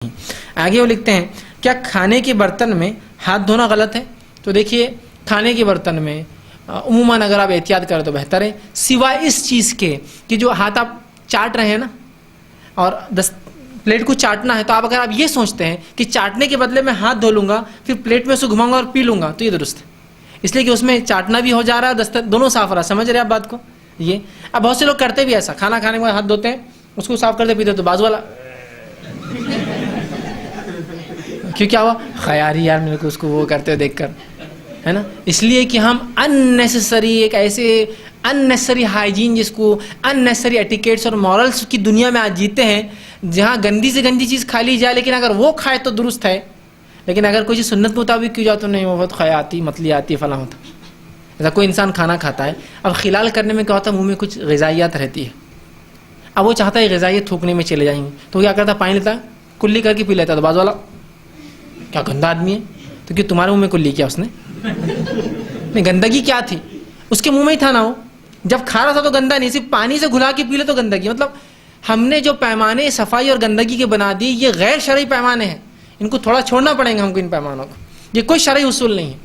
آگے وہ لکھتے ہیں کیا کھانے کے برتن میں ہاتھ دھونا غلط ہے؟ تو دیکھیے کھانے کے برتن میں عموماً اگر آپ احتیاط کریں تو بہتر ہے، سوائے اس چیز کے کہ جو ہاتھ آپ چاٹ رہے ہیں نا اور پلیٹ کو چاٹنا ہے، تو آپ اگر آپ یہ سوچتے ہیں کہ چاٹنے کے بدلے میں ہاتھ دھو لوں گا پھر پلیٹ میں اسے گھماؤں گا اور پی لوں گا، تو یہ درست ہے، اس لیے کہ اس میں چاٹنا بھی ہو جا رہا ہے، دونوں صاف رہا. سمجھ رہے آپ بات کو؟ یہ اب بہت سے لوگ کرتے بھی ایسا، کھانا کھانے کے بعد ہاتھ دھوتے ہیں، اس کو صاف کرتے پیتے تو بازو والا کیوں کیا ہوا؟ خیاری یار میرے کو اس کو وہ کرتے دیکھ کر، ہے نا. اس لیے کہ ہم اننیسیسری ایک ایسے اننیسیسری ہائیجین، جس کو اننیسیسری ایٹیکیٹس اور مورلس کی دنیا میں آج جیتے ہیں، جہاں گندی سے گندی چیز کھا لی جائے لیکن اگر وہ کھائے تو درست ہے، لیکن اگر کوئی چیز سنت کے مطابق کی جائے تو نہیں، وہ بہت خیاتی مطلیاتی فلاں ہوتا. ایسا کوئی انسان کھانا کھاتا ہے، اب خلال کرنے میں کیا ہوتا ہے، منہ میں کچھ غذائیات رہتی ہے، اب وہ چاہتا ہے غذائیت تھوکنے میں چلے جائیں گے، تو کیا کرتا ہے، پانی لیتا ہے کلی کر کے پی لیتا ہے، تو باز والا کیا گندا آدمی ہے، تو کہ تمہارے منہ میں کلی کیا اس نے نہیں، گندگی کیا تھی اس کے منہ میں ہی تھا نا، وہ جب کھا رہا تھا تو گندا نہیں، صرف پانی سے گھلا کے پی لے تو گندگی. مطلب ہم نے جو پیمانے صفائی اور گندگی کے بنا دی، یہ غیر شرعی پیمانے ہیں، ان کو تھوڑا چھوڑنا پڑیں گا ہم کو، ان پیمانوں کو. یہ کوئی شرعی اصول نہیں ہے،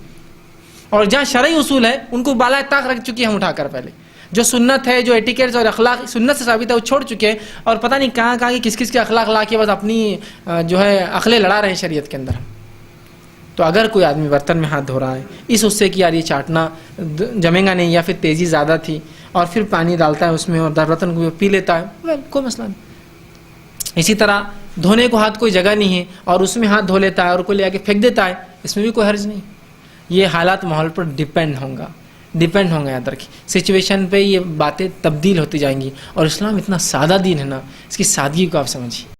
اور جہاں شرعی اصول ہے ان کو بالا طاق رکھ چکے ہم اٹھا کر. پہلے جو سنت ہے، جو ایٹیکیٹس اور اخلاق سنت سے ثابت ہے، وہ چھوڑ چکے ہیں، اور پتہ نہیں کہاں کہاں کی کس کس کے اخلاق لا کے بس اپنی جو ہے عقلیں لڑا رہے ہیں شریعت کے اندر. تو اگر کوئی آدمی برتن میں ہاتھ دھو رہا ہے اس سے کہ یار یہ چاٹنا جمے گا نہیں، یا پھر تیزی زیادہ تھی، اور پھر پانی ڈالتا ہے اس میں اور برتن کو پی لیتا ہے، کوئی مسئلہ نہیں. اسی طرح دھونے کو ہاتھ کوئی جگہ نہیں ہے اور اس میں ہاتھ دھو لیتا ہے اور کوئی لے کے پھینک دیتا ہے، اس میں بھی کوئی حرج نہیں. یہ حالات ماحول پر ڈیپینڈ ہوں گا یاد رکھیں، سچویشن پہ یہ باتیں تبدیل ہوتی جائیں گی. اور اسلام اتنا سادہ دین ہے نا، اس کی سادگی کو آپ سمجھیے.